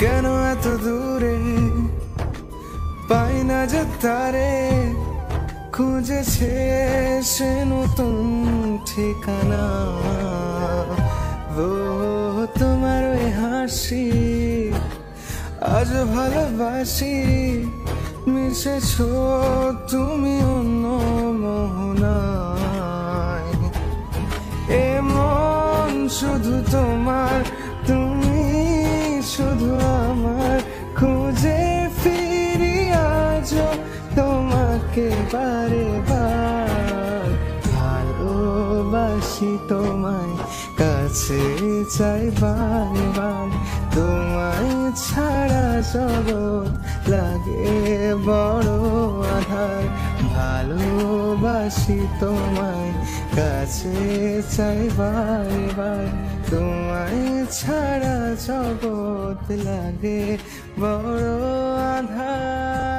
কেন এত দূরে পাই না যে তারে, খুঁজেছে সে নতুন ঠিকানা। ও তোমার ওই হাসি আজ ভালোবাসি, মিশেছ তুমি অন্য মোহনায়। এ মন শুধু তোমার, তুমি শুধু আমার, খুঁজে ফিরি আজ তোমাকে বারে বার। ভালোবাসি তোমায়, কাছে চাই বারে বার, তোমায় ছাড়া জগৎ লাগে বড় আধার। ভালোবাসি তোমায়, কাছে চাই বারে বার, তোমায় ছাড়া জগৎ লাগে বড় আধার।